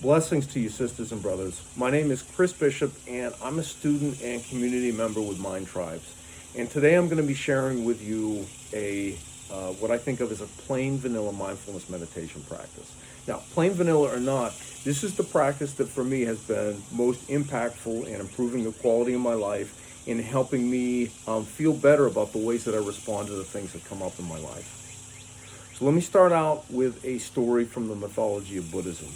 Blessings to you, sisters and brothers. My name is Chris Bishop, and I'm a student and community member with Mind Tribes. And today I'm going to be sharing with you a what I think of as a plain vanilla mindfulness meditation practice. Now, plain vanilla or not, this is the practice that for me has been most impactful in improving the quality of my life, in helping me feel better about the ways that I respond to the things that come up in my life. So let me start out with a story from the mythology of Buddhism.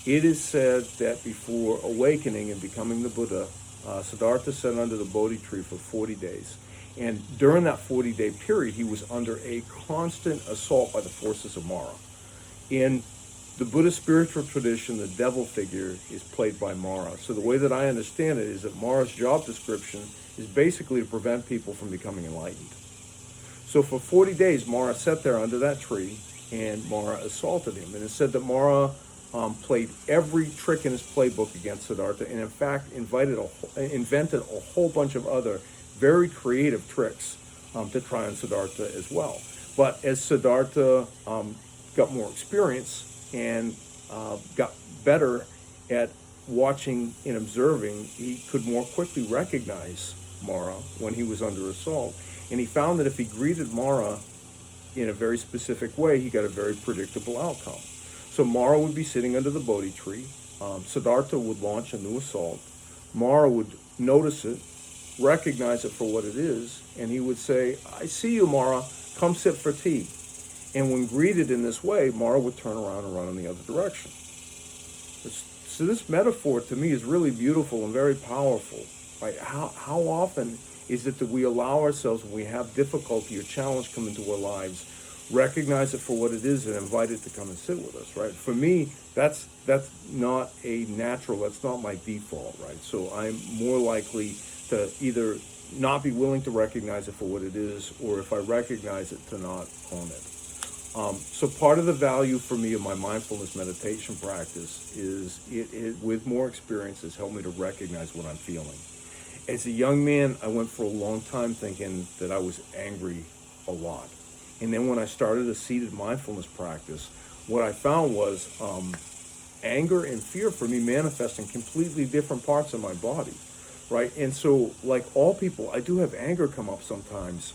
It is said that before awakening and becoming the Buddha, Siddhartha sat under the Bodhi tree for 40 days. And during that 40-day period, he was under a constant assault by the forces of Mara. In the Buddhist spiritual tradition, the devil figure is played by Mara. So the way that I understand it is that Mara's job description is basically to prevent people from becoming enlightened. So for 40 days, Mara sat there under that tree, and Mara assaulted him. And it said that Mara played every trick in his playbook against Siddhartha, and in fact invented a whole bunch of other very creative tricks to try on Siddhartha as well. But as Siddhartha got more experience and got better at watching and observing, he could more quickly recognize Mara when he was under assault. And he found that if he greeted Mara in a very specific way, he got a very predictable outcome. So Mara would be sitting under the Bodhi tree. Siddhartha would launch a new assault. Mara would notice it, recognize it for what it is, and he would say, "I see you, Mara. Come sit for tea." And when greeted in this way, Mara would turn around and run in the other direction. So this metaphor to me is really beautiful and very powerful. Right? How often is it that we allow ourselves, when we have difficulty or challenge come into our lives, recognize it for what it is and invite it to come and sit with us, right? For me, that's not a natural, that's not my default, right? So I'm more likely to either not be willing to recognize it for what it is, or if I recognize it, to not own it. So part of the value for me of my mindfulness meditation practice is it with more experience, has helped me to recognize what I'm feeling. As a young man, I went for a long time thinking that I was angry a lot. And then when I started a seated mindfulness practice, what I found was anger and fear for me manifest in completely different parts of my body, right? And so, like all people, I do have anger come up sometimes,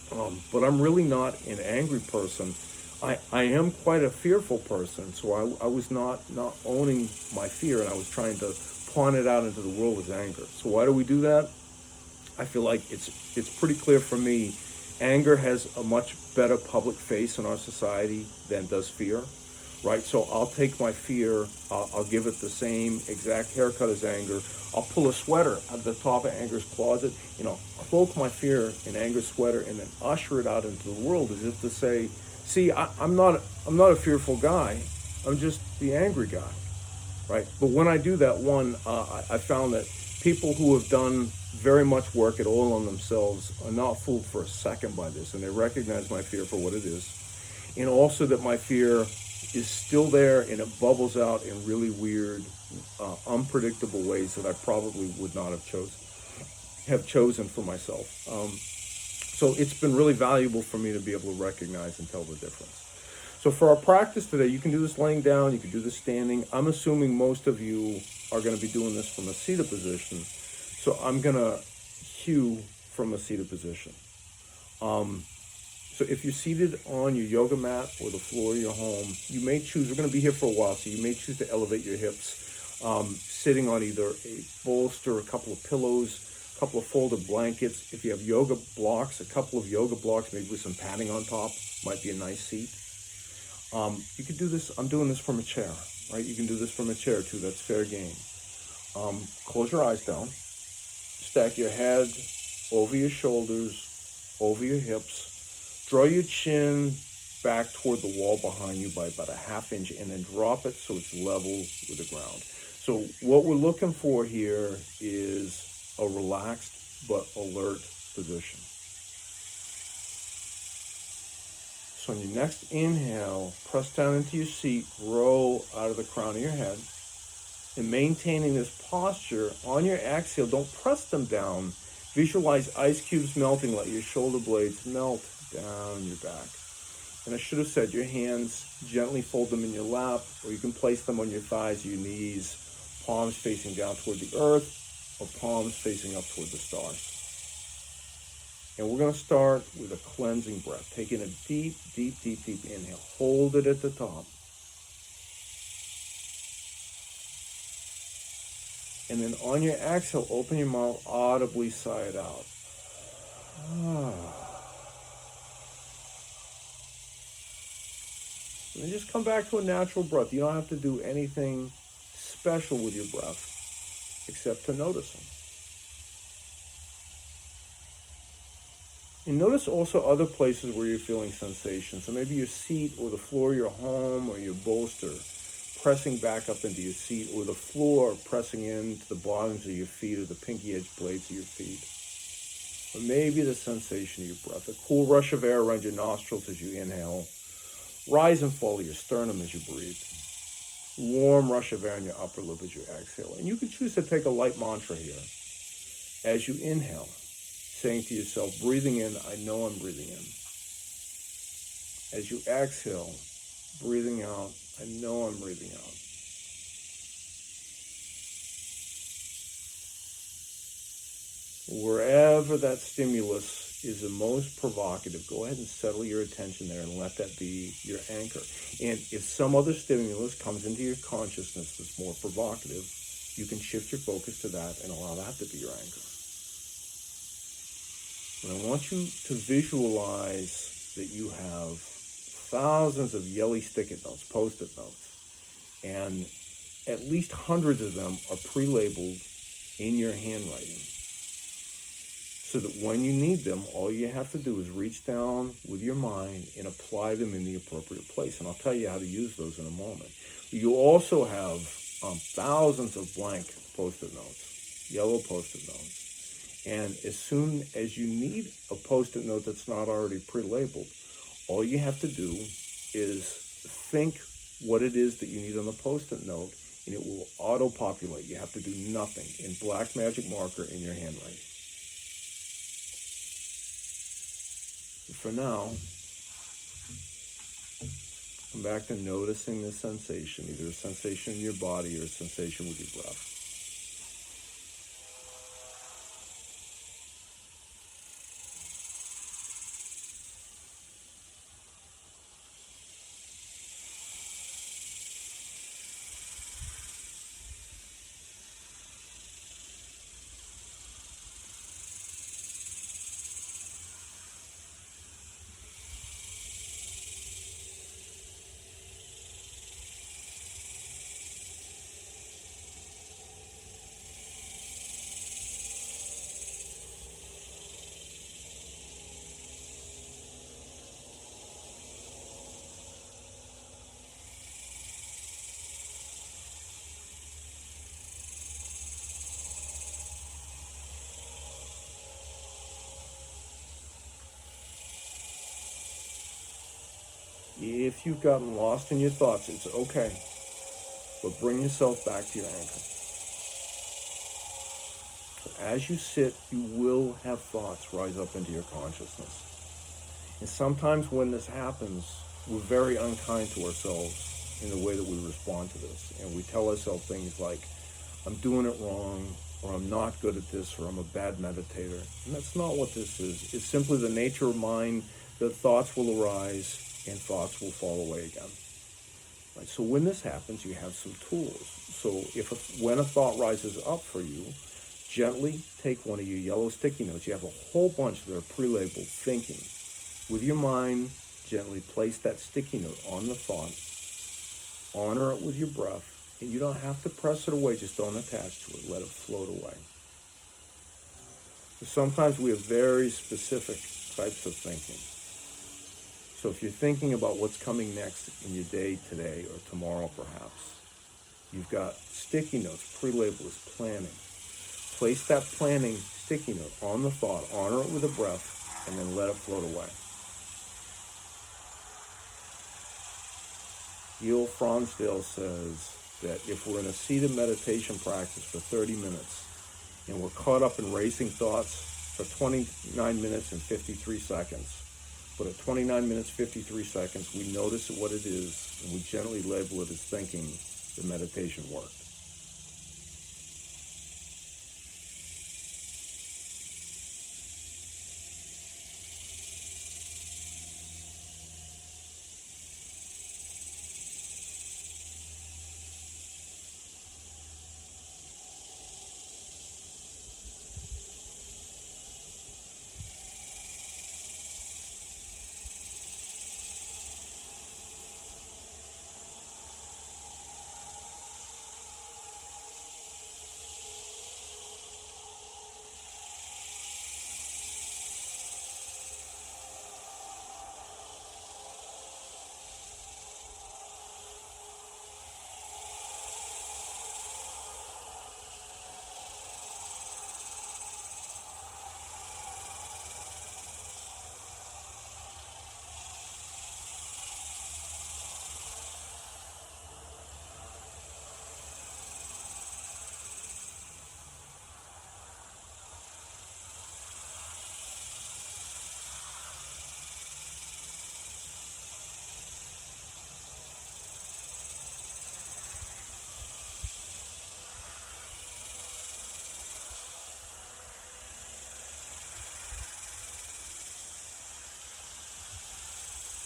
but I'm really not an angry person. I am quite a fearful person, so I was not owning my fear, and I was trying to pawn it out into the world as anger. So why do we do that? I feel like it's pretty clear for me. Anger has a much better public face in our society than does fear, right? So I'll take my fear, I'll give it the same exact haircut as anger. I'll pull a sweater out of the top of anger's closet, cloak my fear in anger's sweater, and then usher it out into the world as if to say, see, I'm not a fearful guy, I'm just the angry guy, right? But when I do that, I found that people who have done very much work at all on themselves are not fooled for a second by this, and they recognize my fear for what it is, and also that my fear is still there and it bubbles out in really weird, unpredictable ways that I probably would not have chosen for myself. So it's been really valuable for me to be able to recognize and tell the difference. So for our practice today, you can do this laying down, you can do this standing. I'm assuming most of you are going to be doing this from a seated position. So I'm going to cue from a seated position. So if you're seated on your yoga mat or the floor of your home, you may choose, we're going to be here for a while, so you may choose to elevate your hips, sitting on either a bolster, a couple of pillows, a couple of folded blankets. If you have yoga blocks, a couple of yoga blocks, maybe with some padding on top, might be a nice seat. You could do this, I'm doing this from a chair, right? You can do this from a chair too, that's fair game. Close your eyes down, stack your head over your shoulders, over your hips, draw your chin back toward the wall behind you by about a ½ inch, and then drop it so it's level with the ground. So what we're looking for here is a relaxed but alert position. So on your next inhale, press down into your seat, roll out of the crown of your head. And maintaining this posture, on your exhale, don't press them down. Visualize ice cubes melting, let your shoulder blades melt down your back. And I should have said your hands, gently fold them in your lap, or you can place them on your thighs or your knees, palms facing down toward the earth, or palms facing up toward the stars. And we're going to start with a cleansing breath, taking a deep, deep, deep, deep inhale. Hold it at the top. And then on your exhale, open your mouth, audibly sigh it out. And then just come back to a natural breath. You don't have to do anything special with your breath except to notice them. And notice also other places where you're feeling sensation. So maybe your seat or the floor of your home or your bolster pressing back up into your seat, or the floor pressing into the bottoms of your feet or the pinky edge blades of your feet. Or maybe the sensation of your breath, a cool rush of air around your nostrils as you inhale, rise and fall of your sternum as you breathe, warm rush of air in your upper lip as you exhale. And you can choose to take a light mantra here. As you inhale, saying to yourself, breathing in, I know I'm breathing in. As you exhale, breathing out, I know I'm breathing out. Wherever that stimulus is the most provocative, go ahead and settle your attention there and let that be your anchor. And if some other stimulus comes into your consciousness that's more provocative, you can shift your focus to that and allow that to be your anchor. And I want you to visualize that you have thousands of yellow sticky notes, Post-it notes, and at least hundreds of them are pre-labeled in your handwriting, so that when you need them, all you have to do is reach down with your mind and apply them in the appropriate place. And I'll tell you how to use those in a moment. You also have thousands of blank Post-it notes, yellow Post-it notes. And as soon as you need a Post-it note that's not already pre-labeled, all you have to do is think what it is that you need on the Post-it note, and it will auto-populate. You have to do nothing in black magic marker in your handwriting. For now, come back to noticing the sensation, either a sensation in your body or a sensation with your breath. If you've gotten lost in your thoughts, it's okay, but bring yourself back to your anchor. As you sit, you will have thoughts rise up into your consciousness. And sometimes when this happens, we're very unkind to ourselves in the way that we respond to this. And we tell ourselves things like, I'm doing it wrong, or I'm not good at this, or I'm a bad meditator. And that's not what this is. It's simply the nature of mind that thoughts will arise and thoughts will fall away again. Right? So when this happens, you have some tools. So when a thought rises up for you, gently take one of your yellow sticky notes. You have a whole bunch that are pre-labeled thinking. With your mind, gently place that sticky note on the thought. Honor it with your breath. And you don't have to press it away. Just don't attach to it. Let it float away. So sometimes we have very specific types of thinking. So if you're thinking about what's coming next in your day today or tomorrow perhaps, you've got sticky notes pre-labeled as planning. Place that planning sticky note on the thought, honor it with a breath, and then let it float away. Neil Fronsdale says that if we're in a seated meditation practice for 30 minutes and we're caught up in racing thoughts for 29 minutes and 53 seconds, But at 29 minutes, 53 seconds, we notice what it is, and we gently label it as thinking. The meditation worked.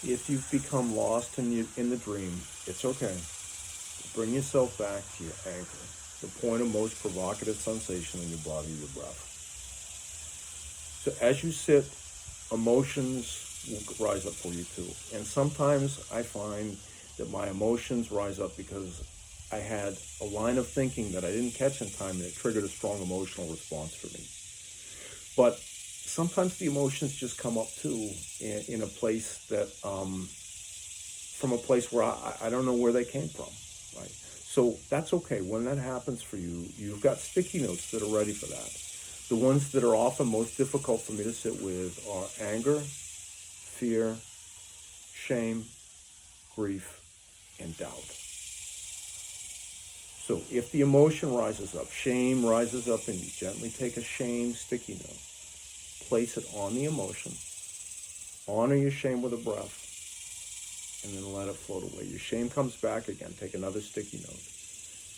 If you've become lost in the dream, it's okay. Bring yourself back to your anchor, the point of most provocative sensation in your body, your breath. So as you sit, emotions will rise up for you too. And sometimes I find that my emotions rise up because I had a line of thinking that I didn't catch in time, and it triggered a strong emotional response for me. But sometimes the emotions just come up too in a place that, from a place where I don't know where they came from, right? So that's okay. When that happens for you, you've got sticky notes that are ready for that. The ones that are often most difficult for me to sit with are anger, fear, shame, grief, and doubt. So if the emotion rises up, shame rises up in you, gently take a shame sticky note, place it on the emotion, honor your shame with a breath, and then let it float away. Your shame comes back again, take another sticky note,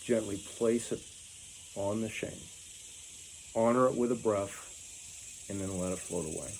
gently place it on the shame, honor it with a breath, and then let it float away.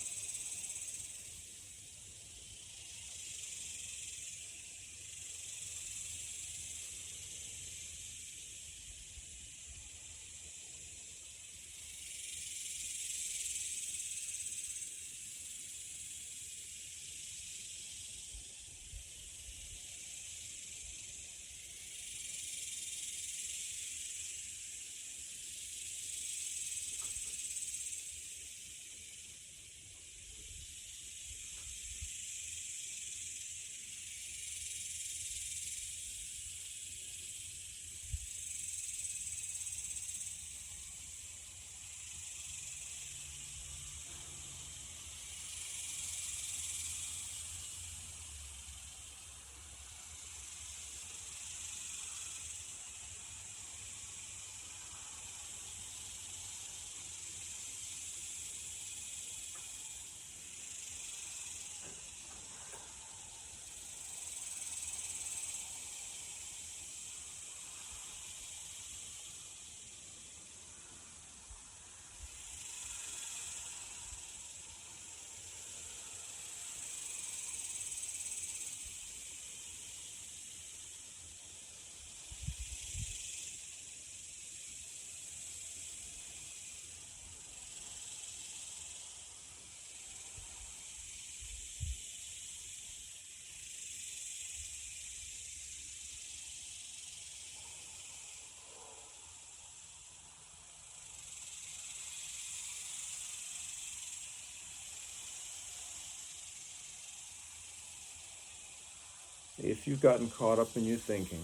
If you've gotten caught up in your thinking,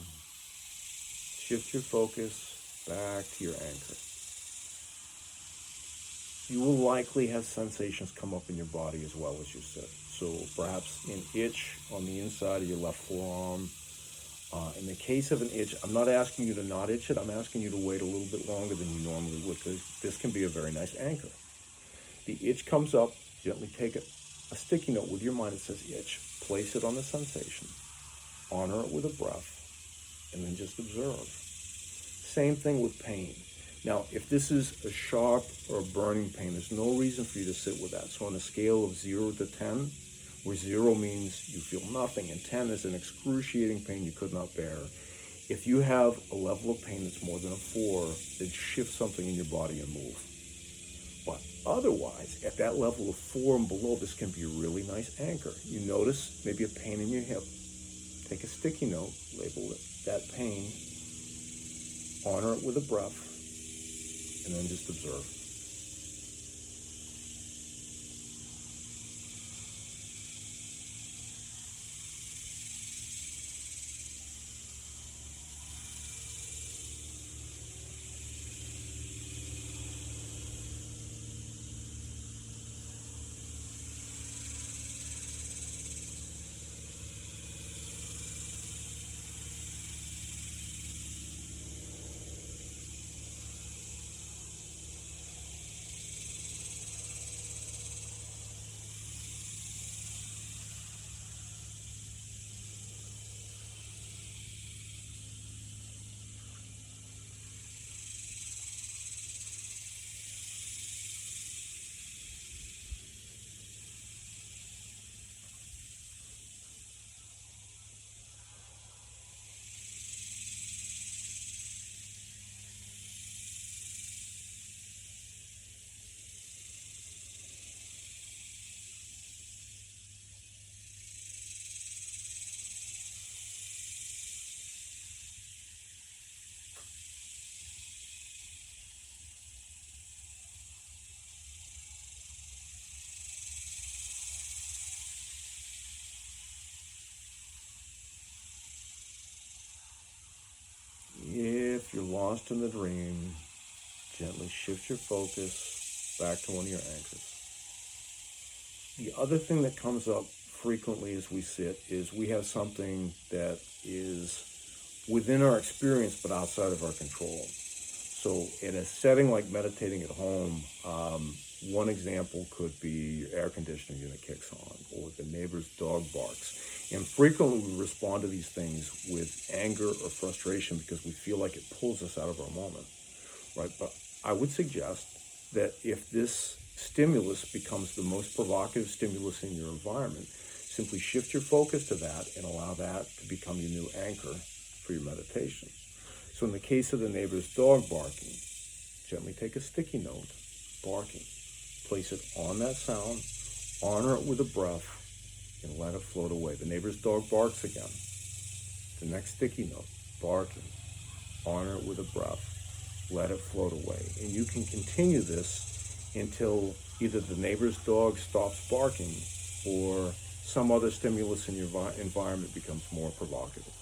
shift your focus back to your anchor. You will likely have sensations come up in your body as well as you sit. So perhaps an itch on the inside of your left forearm. In the case of an itch, I'm not asking you to not itch it. I'm asking you to wait a little bit longer than you normally would, because this can be a very nice anchor. The itch comes up, gently take it a sticky note with your mind that says itch. Place it on the sensation. Honor it with a breath, and then just observe. Same thing with pain. Now, if this is a sharp or burning pain, there's no reason for you to sit with that. So on a scale of 0 to 10, where 0 means you feel nothing and 10 is an excruciating pain you could not bear, if you have a level of pain that's more than a 4, then shift something in your body and move. But otherwise, at that level of 4 and below, this can be a really nice anchor. You notice maybe a pain in your hip. Take a sticky note, label it, that pain, honor it with a breath, and then just observe. If you're lost in the dream, gently shift your focus back to one of your anchors. The other thing that comes up frequently as we sit is we have something that is within our experience but outside of our control. So in a setting like meditating at home, one example could be your air conditioning unit kicks on or the neighbor's dog barks. And frequently we respond to these things with anger or frustration because we feel like it pulls us out of our moment, right? But I would suggest that if this stimulus becomes the most provocative stimulus in your environment, simply shift your focus to that and allow that to become your new anchor for your meditation. So in the case of the neighbor's dog barking, gently take a sticky note, barking. Place it on that sound, honor it with a breath, and let it float away. The neighbor's dog barks again. The next sticky note, barking. Honor it with a breath, let it float away. And you can continue this until either the neighbor's dog stops barking or some other stimulus in your environment becomes more provocative.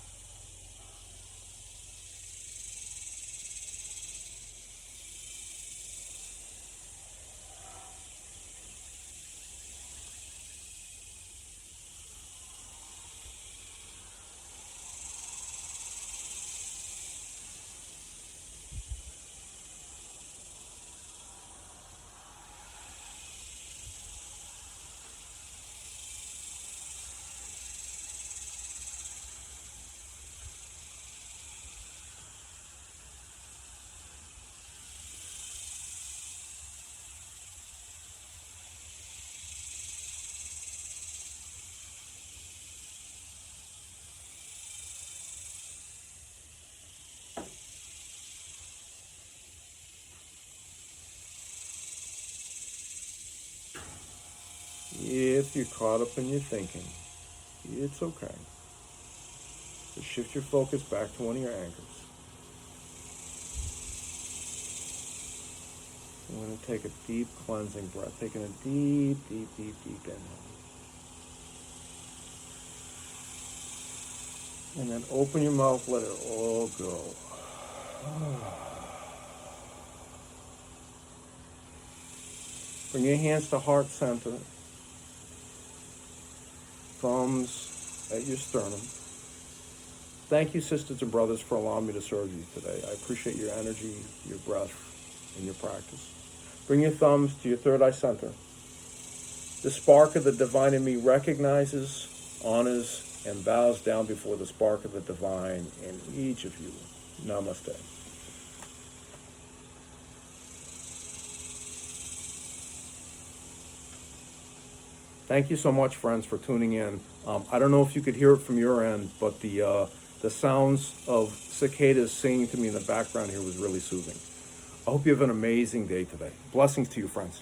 If you're caught up in your thinking, it's okay. Just shift your focus back to one of your anchors. I'm going to take a deep cleansing breath, taking a deep, deep, deep, deep inhale. And then open your mouth, let it all go. Bring your hands to heart center. Thumbs at your sternum. Thank you, sisters and brothers, for allowing me to serve you today. I appreciate your energy, your breath, and your practice. Bring your thumbs to your third eye center. The spark of the divine in me recognizes, honors, and bows down before the spark of the divine in each of you. Namaste. Thank you so much, friends, for tuning in. I don't know if you could hear it from your end, but the sounds of cicadas singing to me in the background here was really soothing. I hope you have an amazing day today. Blessings to you, friends.